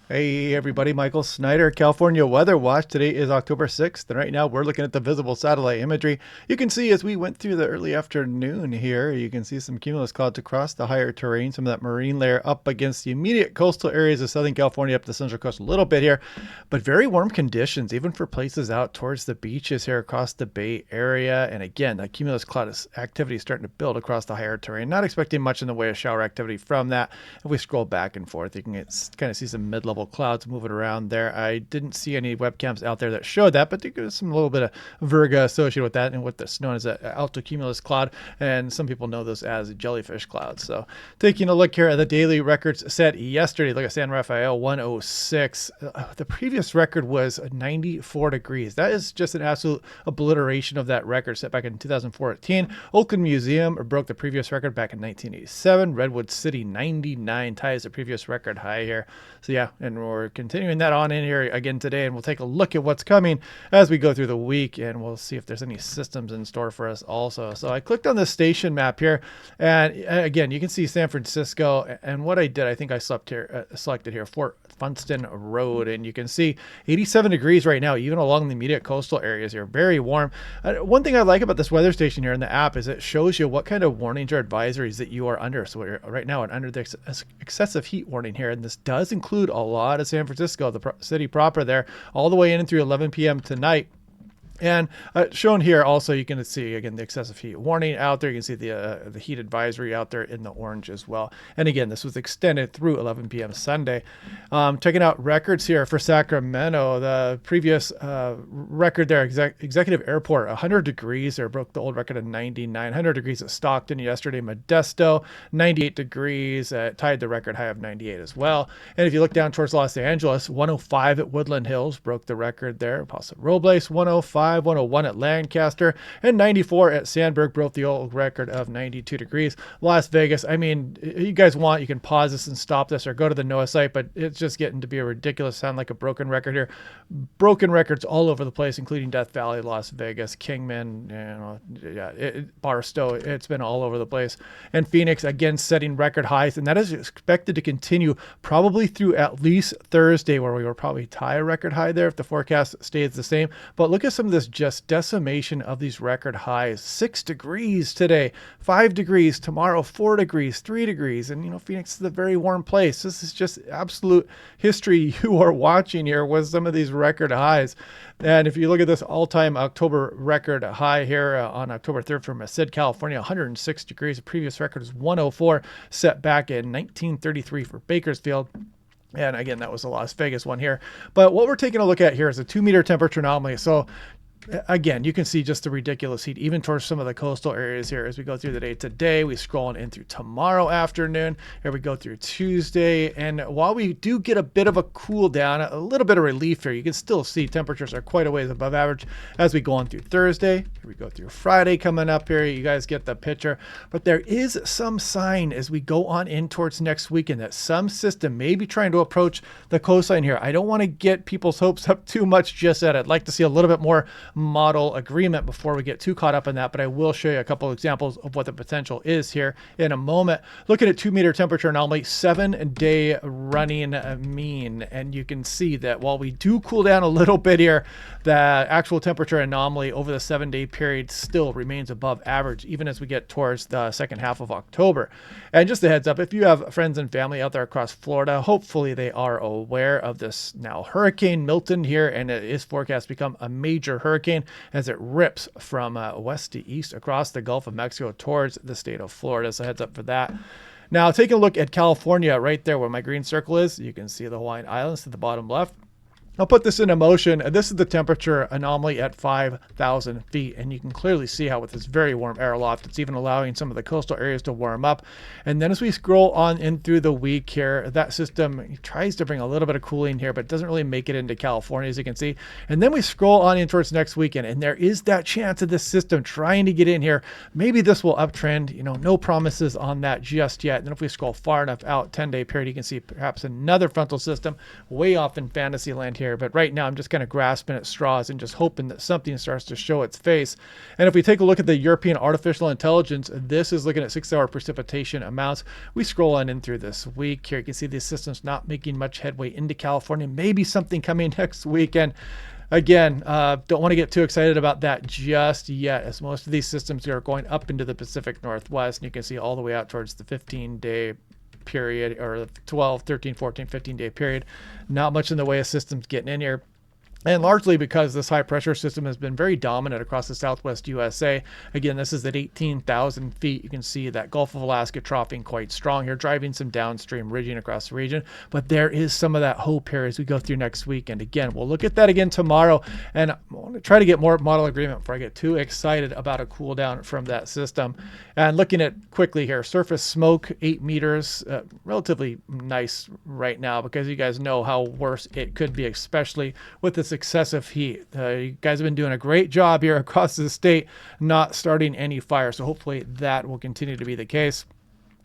Hey everybody, Michael Snyder, California Weather Watch. Today is October 6th, and right now we're looking at the visible satellite imagery. You can see as we went through the early afternoon here, you can see some cumulus clouds across the higher terrain, some of that marine layer up against the immediate coastal areas of Southern California, up the Central Coast a little bit here, but very warm conditions, even for places out towards the beaches here across the Bay Area. And again, that cumulus cloud activity is starting to build across the higher terrain. Not expecting much in the way of shower activity from that. If we scroll back and forth, you can kind of see some mid-level clouds moving around there. I didn't see any webcams out there that showed that, but there's some little bit of virga associated with that and what's known as an altocumulus cloud, and some people know those as jellyfish clouds. So taking a look here at the daily records set yesterday, look at San Rafael 106. The previous record was 94 degrees. That is just an absolute obliteration of that record set back in 2014. Oakland Museum broke the previous record back in 1987. Redwood City 99 ties the previous record high here. So yeah, and we're continuing that on in here again today, and we'll take a look at what's coming as we go through the week, and we'll see if there's any systems in store for us also. So I clicked on the station map here, and again, you can see San Francisco, and what I did, I think I selected here Fort Funston Road, and you can see 87 degrees right now, even along the immediate coastal areas here. Very warm. One thing I like about this weather station here in the app is it shows you what kind of warnings or advisories that you are under. So we're right now under the excessive heat warning here, and this does include a lot of San Francisco, the city proper there, all the way in and through 11 p.m. tonight. And shown here also, you can see again the excessive heat warning out there. You can see the heat advisory out there in the orange as well. And again, this was extended through 11 p.m. Sunday. Checking out records here for Sacramento. The previous record there, Executive Airport, 100 degrees there, broke the old record of 99. 100 degrees at Stockton yesterday. Modesto, 98 degrees, tied the record high of 98 as well. And if you look down towards Los Angeles, 105 at Woodland Hills broke the record there. Paso Robles, 105. 101 at Lancaster, and 94 at Sandburg broke the old record of 92 degrees. Las Vegas, I mean, you guys want, you can pause this and stop this or go to the NOAA site, but it's just getting to be a ridiculous sound like a broken record here. Broken records all over the place, including Death Valley, Las Vegas, Kingman, Barstow. It's been all over the place. And Phoenix, again, setting record highs, and that is expected to continue probably through at least Thursday, where we will probably tie a record high there if the forecast stays the same. But look at some of this just decimation of these record highs. 6 degrees today, 5 degrees tomorrow, 4 degrees, 3 degrees. And, Phoenix is a very warm place. This is just absolute history you are watching here with some of these record highs. And if you look at this all-time October record high here on October 3rd from Sid, California, 106 degrees. The previous record is 104, set back in 1933 for Bakersfield. And again, that was the Las Vegas one here. But what we're taking a look at here is a 2-meter temperature anomaly. So again, you can see just the ridiculous heat, even towards some of the coastal areas here as we go through the day today. We scroll in through tomorrow afternoon. Here we go through Tuesday. And while we do get a bit of a cool down, a little bit of relief here, you can still see temperatures are quite a ways above average as we go on through Thursday. Here we go through Friday coming up here. You guys get the picture. But there is some sign as we go on in towards next weekend that some system may be trying to approach the coastline here. I don't want to get people's hopes up too much just yet. I'd like to see a little bit more model agreement before we get too caught up in that, but I will show you a couple examples of what the potential is here in a moment. Looking at 2-meter temperature anomaly, 7-day running mean, and you can see that while we do cool down a little bit here, the actual temperature anomaly over the 7-day period still remains above average, even as we get towards the second half of October. And just a heads up, if you have friends and family out there across Florida, hopefully they are aware of this now Hurricane Milton here, and it is forecast to become a major hurricane as it rips from west to east across the Gulf of Mexico towards the state of Florida. So heads up for that. Now, taking a look at California right there where my green circle is, you can see the Hawaiian Islands to the bottom left. I'll put this into motion. This is the temperature anomaly at 5,000 feet, and you can clearly see how with this very warm air aloft, it's even allowing some of the coastal areas to warm up. And then as we scroll on in through the week here, that system tries to bring a little bit of cooling here, but doesn't really make it into California, as you can see. And then we scroll on in towards next weekend, and there is that chance of this system trying to get in here. Maybe this will uptrend, no promises on that just yet. And then if we scroll far enough out, 10-day period, you can see perhaps another frontal system way off in fantasy land here here. But right now I'm just kind of grasping at straws and just hoping that something starts to show its face. And if we take a look at the European artificial intelligence, this is looking at 6-hour precipitation amounts. We scroll on in through this week here. You can see these systems not making much headway into California. Maybe something coming next weekend. Again, don't want to get too excited about that just yet, as most of these systems are going up into the Pacific Northwest, and you can see all the way out towards the 15-day period, or 12, 13, 14, 15-day period. Not much in the way of systems getting in here. And largely because this high pressure system has been very dominant across the southwest USA. Again, this is at 18,000 feet. You can see that Gulf of Alaska troughing quite strong here, driving some downstream ridging across the region. But there is some of that hope here as we go through next week. And again, we'll look at that again tomorrow. And I want to try to get more model agreement before I get too excited about a cool down from that system. And looking at quickly here, surface smoke, 8 meters, relatively nice right now, because you guys know how worse it could be, especially with this excessive heat. You guys have been doing a great job here across the state, not starting any fire. So hopefully that will continue to be the case.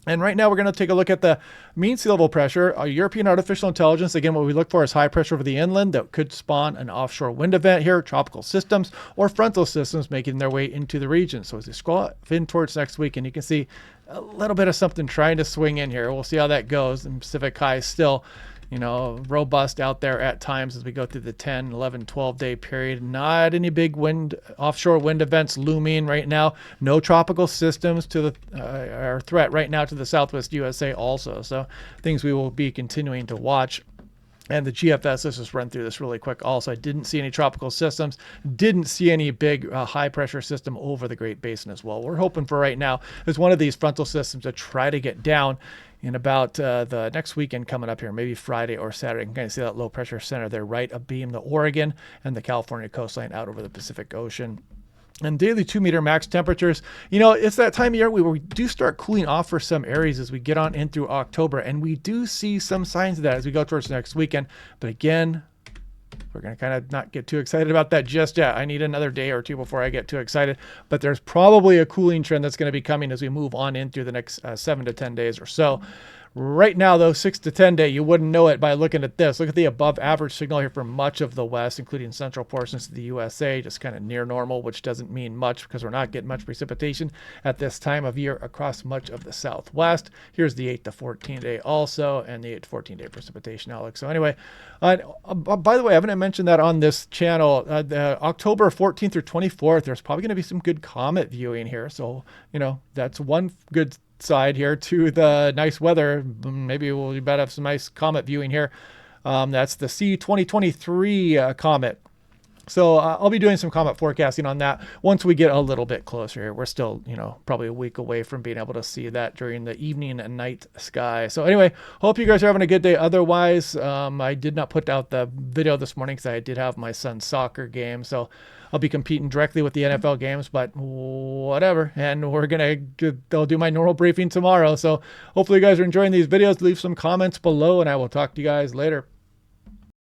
And right now we're going to take a look at the mean sea level pressure. European artificial intelligence, again, what we look for is high pressure over the inland that could spawn an offshore wind event here, tropical systems or frontal systems making their way into the region. So as we scroll in towards next week, and you can see a little bit of something trying to swing in here. We'll see how that goes. And Pacific high still, you know, robust out there at times as we go through the 10, 11, 12-day period. Not any big offshore wind events looming right now. No tropical systems to the our threat right now to the southwest USA also. So things we will be continuing to watch. And the GFS, let's just run through this really quick. Also, I didn't see any tropical systems, didn't see any big high pressure system over the Great Basin as well. We're hoping for right now is one of these frontal systems to try to get down in about the next weekend coming up here, maybe Friday or Saturday. You can kind of see that low pressure center there right abeam the Oregon and the California coastline out over the Pacific Ocean. And daily 2-meter max temperatures, you know, it's that time of year where we do start cooling off for some areas as we get on in through October. And we do see some signs of that as we go towards next weekend. But again, we're going to kind of not get too excited about that just yet. I need another day or two before I get too excited. But there's probably a cooling trend that's going to be coming as we move on in through the next 7 to 10 days or so. Right now, though, 6 to 10 day, you wouldn't know it by looking at this. Look at the above average signal here for much of the West, including central portions of the USA, just kind of near normal, which doesn't mean much because we're not getting much precipitation at this time of year across much of the Southwest. Here's the 8 to 14 day also, and the 8 to 14 day precipitation outlook. So anyway, by the way, I haven't mentioned that on this channel. The October 14th through 24th, there's probably going to be some good comet viewing here. So, you know, that's one good side here to the nice weather. Maybe we'll about have some nice comet viewing here. That's the C2023 comet. So I'll be doing some comet forecasting on that once we get a little bit closer here. We're still, you know, probably a week away from being able to see that during the evening and night sky. So anyway, hope you guys are having a good day. Otherwise, I did not put out the video this morning because I did have my son's soccer game. So I'll be competing directly with the NFL games, but whatever. And they'll do my normal briefing tomorrow. So hopefully you guys are enjoying these videos. Leave some comments below and I will talk to you guys later.